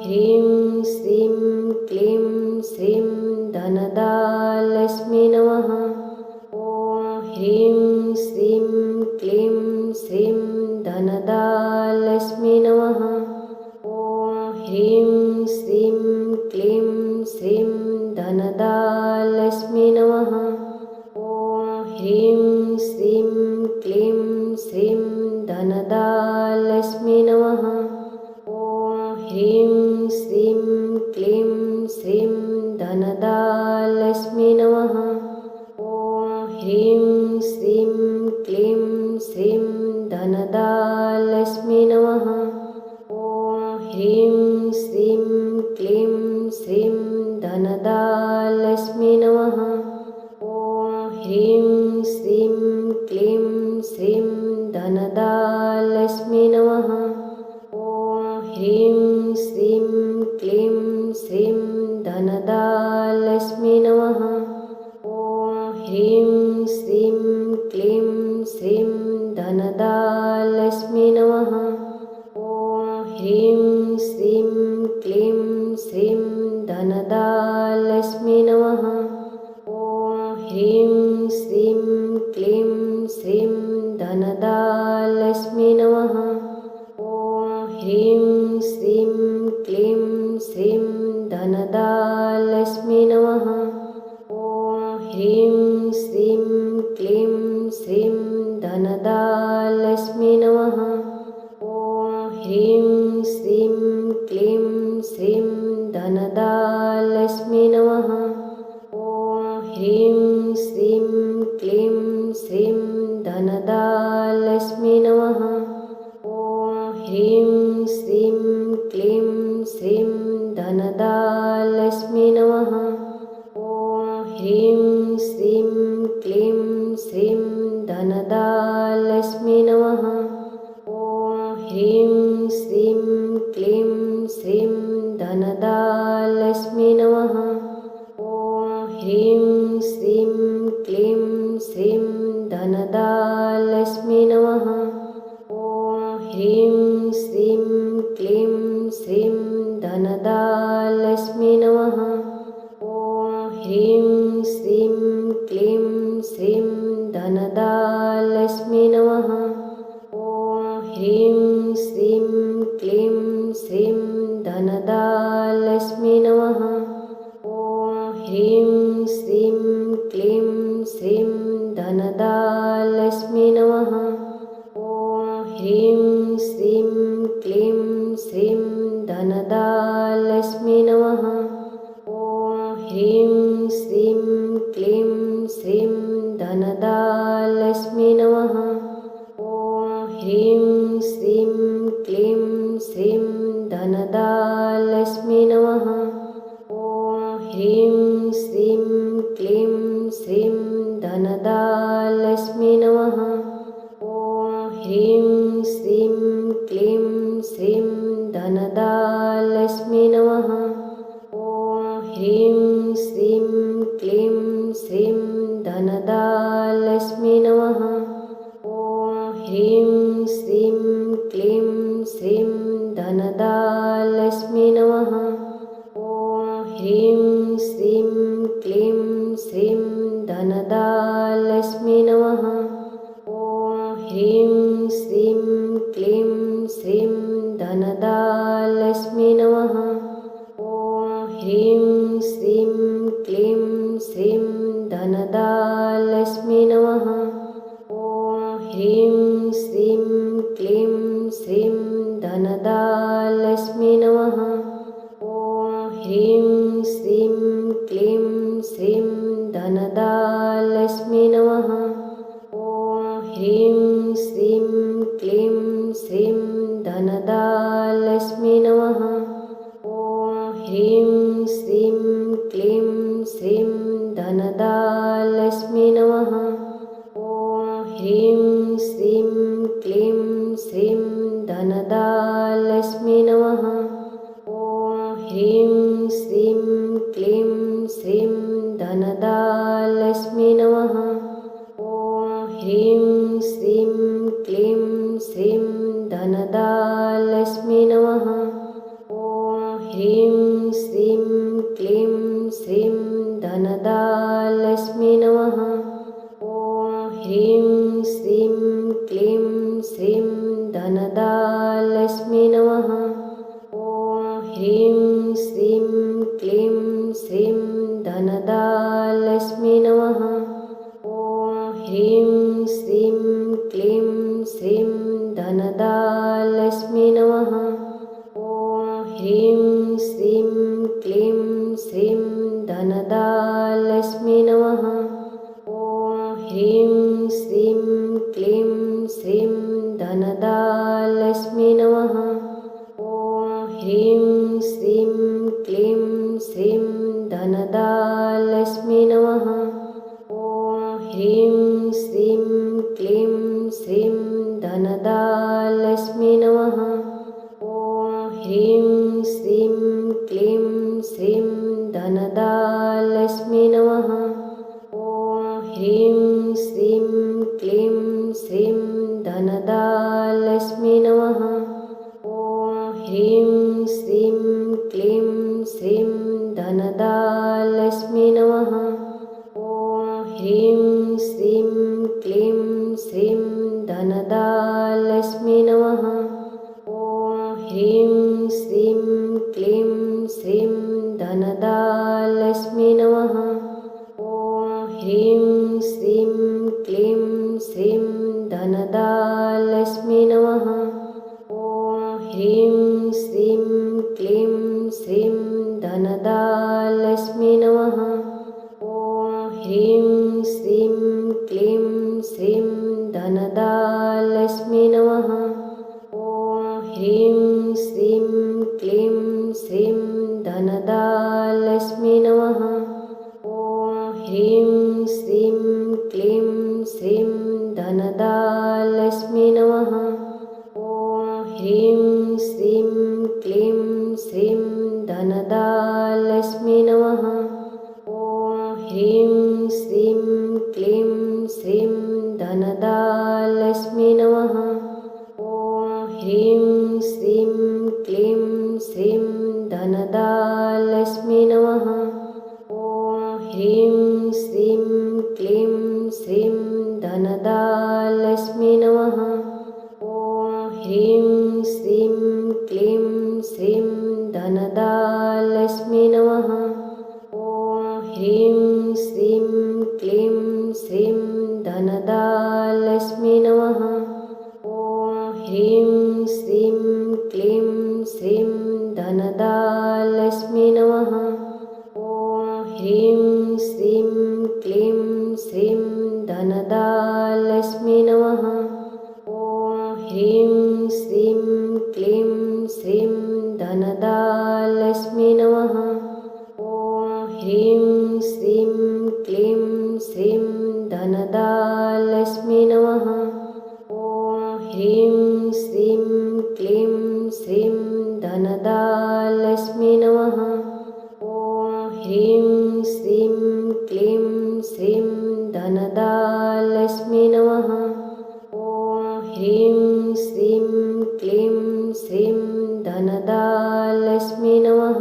ह्रीं श्रीं क्लीं श्रीं धनदालक्ष्मी नमः। ॐ ह्रीं श्रीं क्लीं श्रीं धनदालक्ष्मी नमः। ॐ ह्रीं श्रीं क्लीं श्रीं धनदालक्ष्मी नमः। ॐ ह्रीं श्रीं क्लीं श्रीं धनदालक्ष्मी नमः। ॐ ह्रीं श्रीं क्लीं श्रीं धनदालक्ष्मी नमः। ॐ ह्रीं श्रीं क्लीं श्रीं धनदालक्ष्मी नमः। ॐ ह्रीं श्रीं क्लीं श्रीं धनदालक्ष्मी नमः। ॐ ह्रीं श्रीं क्लीं श्रीं धनदालक्ष्मी नमः। ॐ ह्रीं श्रीं क्लीं श्रीं धनदालक्ष्मी नमः। ॐ ह्रीं श्रीं क्लीं श्रीं धनदालक्ष्मी नमः। ॐ ह्रीं श्रीं क्लीं श्रीं धनदालक्ष्मी नमः। ॐ ह्रीं श्रीं क्लीं श्रीं धनदालक्ष्मी नमः। ॐ ह्रीं श्रीं क्लीं श्रीं धनदालक्ष्मी नमः। ॐ ह्रीं श्रीं क्लीं श्रीं धनदालक्ष्मी नमः। ॐ ह्रीं श्रीं क्लीं श्रीं धनदालक्ष्मी नमः। ॐ ह्रीं श्रीं क्लीं श्रीं धनदालक्ष्मी नमः। ॐ ह्रीं श्रीं क्लीं श्रीं धनदालक्ष्मी नमः। ॐ ह्रीं श्रीं क्लीं श्रीं धनदालक्ष्मी नमः। ॐ ह्रीं श्रीं क्लीं श्रीं धनदालक्ष्मी नमः। ॐ ह्रीं श्रीं क्लीं श्रीं धनदालक्ष्मी नमः। ॐ ह्रीं श्रीं क्लीं श्रीं धनदालक्ष्मी नमः। ॐ ह्रीं श्रीं क्लीं श्रीं धनदालक्ष्मी नमः। ॐ ह्रीं श्रीं क्लीं श्रीं धनदालक्ष्मी नमः। ॐ ह्रीं श्रीं क्लीं श्रीं धनदालक्ष्मी नमः। ॐ ह्रीं श्रीं क्लीं श्रीं धनदालक्ष्मी नमः। ॐ ह्रीं श्रीं क्लीं श्रीं धनदालक्ष्मी नमः। ॐ ह्रीं श्रीं क्लीं श्रीं धनदालक्ष्मी नमः। ॐ ह्रीं श्रीं क्लीं श्रीं धनदालक्ष्मी नमः। ॐ ह्रीं श्रीं क्लीं श्रीं धनदालक्ष्मी नमः। ॐ ह्रीं श्रीं क्लीं श्रीं धनदालक्ष्मी नमः। ॐ ह्रीं श्रीं क्लीं श्रीं धनदालक्ष्मी नमः। ॐ ह्रीं श्रीं क्लीं श्रीं धनदालक्ष्मी नमः। ॐ ह्रीं श्रीं क्लीं श्रीं धनदालक्ष्मी नमः। ॐ ह्रीं श्रीं क्लीं श्रीं धनदालक्ष्मी नमः। ॐ ह्रीं श्रीं क्लीं श्रीं धनदालक्ष्मी नमः। ॐ ह्रीं श्रीं क्लीं श्रीं धनदालक्ष्मी नमः। ॐ ह्रीं श्रीं क्लीं श्रीं धनदालक्ष्मी नमः। ॐ ह्रीं श्रीं क्लीं श्रीं धनदालक्ष्मी नमः। ॐ ह्रीं श्रीं क्लीं श्रीं धनदालक्ष्मी नमः। ॐ ह्रीं श्रीं क्लीं श्रीं धनदालक्ष्मी नमः। ॐ ह्रीं श्रीं क्लीं श्रीं धनदालक्ष्मी नमः। ॐ ह्रीं श्रीं क्लीं श्रीं धनदालक्ष्मी नमः। ॐ ह्रीं श्रीं क्लीं श्रीं धनदालक्ष्मी नमः। ॐ ह्रीं श्रीं क्लीं श्रीं धनदालक्ष्मी नमः। ॐ ह्रीं श्रीं क्लीं श्रीं धनदालक्ष्मी नमः। ॐ ह्रीं श्रीं क्लीं श्रीं धनदालक्ष्मी नमः। ॐ ह्रीं श्रीं क्लीं श्रीं धनदालक्ष्मी नमः। ॐ ह्रीं श्रीं क्लीं श्रीं धनदालक्ष्मी नमः। ॐ ह्रीं श्रीं क्लीं श्रीं धनदालक्ष्मी नमः। ॐ ह्रीं श्रीं क्लीं श्रीं धनदालक्ष्मी नमः। ॐ ह्रीं श्रीं क्लीं श्रीं धनदालक्ष्मी नमः। ॐ ह्रीं श्रीं क्लीं श्रीं धनदालक्ष्मी नमः। ॐ ह्रीं श्रीं क्लीं श्रीं धनदालक्ष्मी नमः। ॐ ह्रीं श्रीं क्लीं श्रीं धनदालक्ष्मी नमः। ॐ ह्रीं श्रीं क्लीं श्रीं धनदालक्ष्मी नमः। ॐ ह्रीं श्रीं क्लीं श्रीं धनदालक्ष्मी नमः। ॐ ह्रीं श्रीं क्लीं श्रीं धनदालक्ष्मी नमः। ॐ ह्रीं श्रीं क्लीं श्रीं धनदालक्ष्मी नमः। ॐ ह्रीं श्रीं क्लीं श्रीं धनदालक्ष्मी नमः। ॐ ह्रीं श्रीं क्लीं श्रीं धनदालक्ष्मी नमः। ॐ ह्रीं श्रीं क्लीं श्रीं धनदालक्ष्मी नमः। ॐ ह्रीं श्रीं क्लीं श्रीं धनदालक्ष्मी नमः। ॐ ह्रीं श्रीं क्लीं श्रीं धनदालक्ष्मी नमः। ॐ ह्रीं श्रीं क्लीं श्रीं धनदालक्ष्मी नमः। ॐ ह्रीं श्रीं क्लीं श्रीं धनदालक्ष्मी नमः। ॐ ह्रीं श्रीं क्लीं श्रीं धनदालक्ष्मी नमः। ॐ ह्रीं श्रीं क्लीं श्रीं धनदालक्ष्मी नमः। ॐ ह्रीं श्रीं क्लीं श्रीं धनदालक्ष्मी नमः।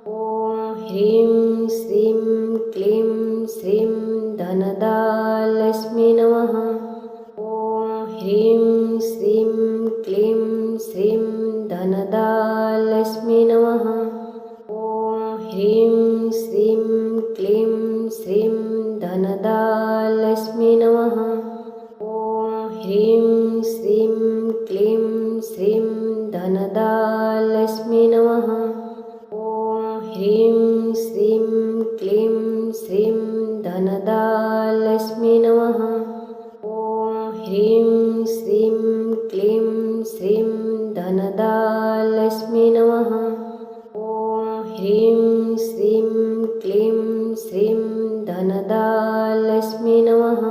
ॐ ह्रीं श्रीं क्लीं श्रीं धनदालक्ष्मी नमः। ॐ ह्रीं श्रीं क्लीं श्रीं धनदालक्ष्मी नमः। ॐ ह्रीं श्रीं क्लीं श्रीं धनदालक्ष्मी नमः। ॐ ह्रीं श्रीं क्लीं श्रीं धनदालक्ष्मी नमः। ॐ ह्रीं श्रीं क्लीं श्रीं धनदालक्ष्मी नमः। ॐ ह्रीं श्रीं क्लीं श्रीं धनदालक्ष्मी नमः। ॐ ह्रीं श्रीं क्लीं श्रीं धनदालक्ष्मी नमः।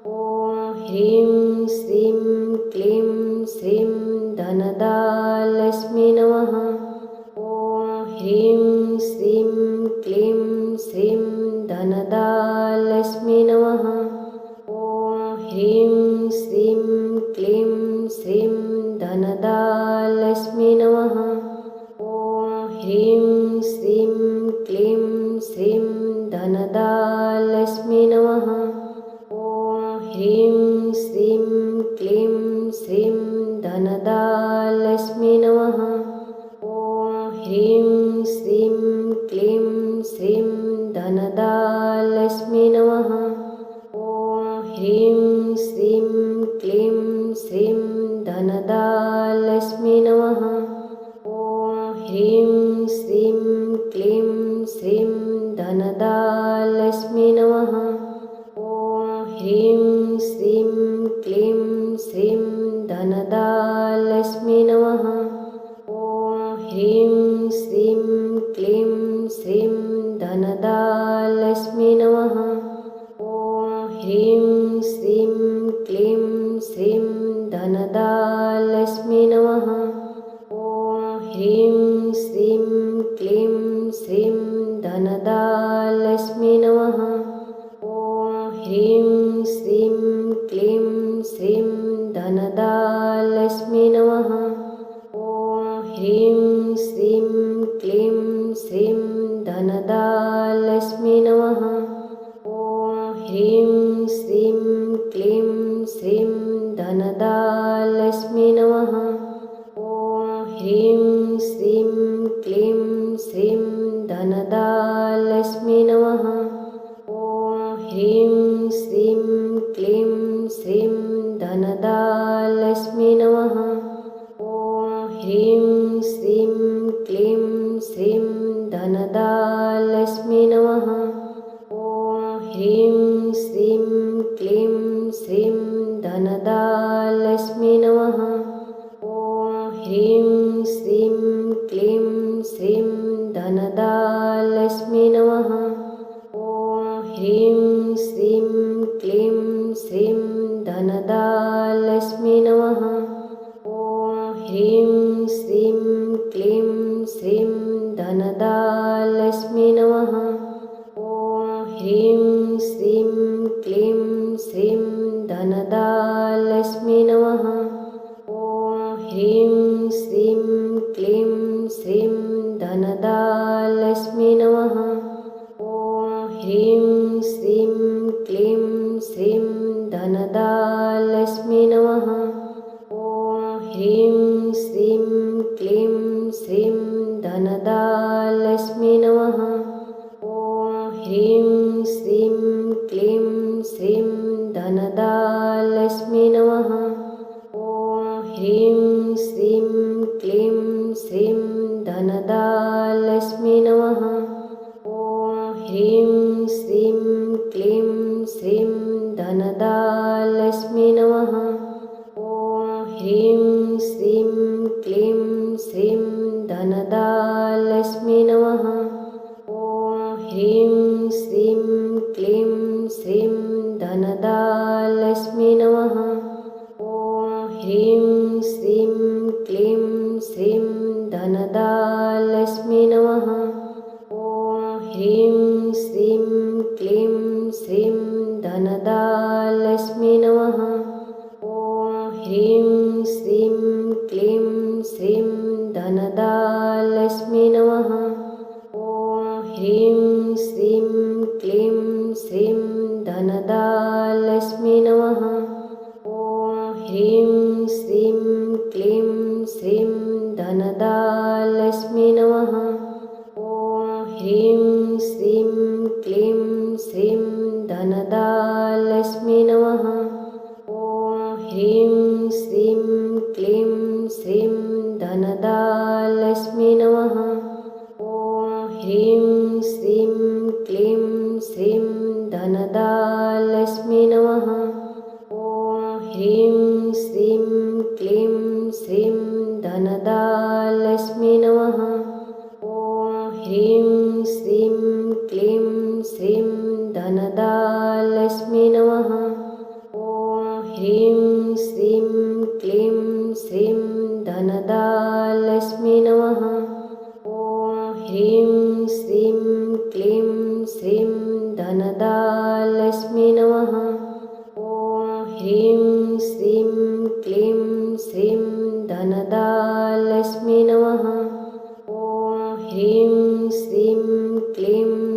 ॐ ह्रीं श्रीं क्लीं श्रीं धनदालक्ष्मी नमः। ॐ ह्रीं श्रीं क्लीं श्रीं धनदालक्ष्मी नमः। ॐ ह्रीं श्रीं क्लीं श्रीं धनदालक्ष्मी नमः। ॐ ह्रीं श्रीं क्लीं श्रीं धनदालक्ष्मी नमः। ॐ ह्रीं श्रीं क्लीं श्रीं धनदालक्ष्मी नमः। ॐ ह्रीं श्रीं क्लीं श्रीं धनदालक्ष्मी नमः। ॐ ह्रीं श्रीं क्लीं श्रीं धनदालक्ष्मी नमः। ॐ ह्रीं श्रीं क्लीं श्रीं धनदालक्ष्मी नमः। ॐ ह्रीं श्रीं क्लीं श्रीं धनदालक्ष्मी नमः। ॐ ह्रीं श्रीं क्लीं श्रीं धनदालक्ष्मी नमः। ॐ ह्रीं श्रीं क्लीं श्रीं धनदालक्ष्मी नमः। ॐ ह्रीं श्रीं क्लीं श्रीं धनदालक्ष्मी नमः। ॐ ह्रीं श्रीं क्लीं श्रीं धनदालक्ष्मी नमः। ॐ ह्रीं श्रीं क्लीं श्रीं धनदालक्ष्मी नमः। ॐ ह्रीं श्रीं क्लीं श्रीं धनदालक्ष्मी नमः। ॐ ह्रीं श्रीं क्लीं श्रीं धनदालक्ष्मी नमः। ॐ ह्रीं श्रीं क्लीं श्रीं धनदालक्ष्मी नमः। ॐ ह्रीं श्रीं क्लीं श्रीं धनदालक्ष्मी नमः। ॐ ह्रीं श्रीं क्लीं श्रीं धनदालक्ष्मी नमः। ॐ ह्रीं श्रीं क्लीं श्रीं धनदालक्ष्मी नमः। ॐ ह्रीं श्रीं क्लीं श्रीं धनदालक्ष्मी नमः। ॐ ह्रीं श्रीं क्लीं श्रीं धनदालक्ष्मी नमः। ॐ ह्रीं श्रीं क्लीं श्रीं धनदालक्ष्मी नमः। ॐ ह्रीं श्रीं क्लीं श्रीं धनदालक्ष्मी नमः। ॐ ह्रीं श्रीं क्लीं श्रीं धनदालक्ष्मी नमः। ॐ ह्रीं श्रीं क्लीं श्रीं धनदालक्ष्मी नमः। ॐ ह्रीं श्रीं क्लीं श्रीं धनदालक्ष्मी नमः। ॐ ह्रीं श्रीं क्लीं श्रीं धनदालक्ष्मी नमः। ॐ ह्रीं श्रीं क्लीं श्रीं धनदालक्ष्मी नमः। ॐ ह्रीं श्रीं क्लीं श्रीं धनदालक्ष्मी नमः। ॐ ह्रीं श्रीं क्लीं श्रीं धनदालक्ष्मी नमः। ॐ ह्रीं श्रीं क्लीं श्रीं धनदालक्ष्मी नमः। ॐ ह्रीं श्रीं क्लीं श्रीं धनदालक्ष्मी नमः। ॐ ह्रीं श्रीं क्लीं श्रीं धनदालक्ष्मी नमः। ॐ ह्रीं श्रीं क्लीं श्रीं धनदालक्ष्मी नमः। ॐ ह्रीं श्रीं क्लीं श्रीं धनदालक्ष्मी नमः। ॐ ह्रीं श्रीं क्लीं श्रीं धनदालक्ष्मी नमः। ॐ ह्रीं श्रीं क्लीं श्रीं धनदालक्ष्मी नमः। ॐ ह्रीं श्रीं क्लीं श्रीं धनदालक्ष्मी नमः। ॐ ह्रीं श्रीं क्लीं श्रीं धनदालक्ष्मी नमः। ॐ ह्रीं श्रीं क्लीं श्रीं धनदालक्ष्मी नमः। ॐ ह्रीं श्रीं क्लीं श्रीं धनदालक्ष्मी नमः। ॐ ह्रीं श्रीं क्लीं श्रीं धनदालक्ष्मी नमः। ॐ ह्रीं श्रीं क्लीं श्रीं धनदालक्ष्मी नमः। ॐ ह्रीं श्रीं क्लीं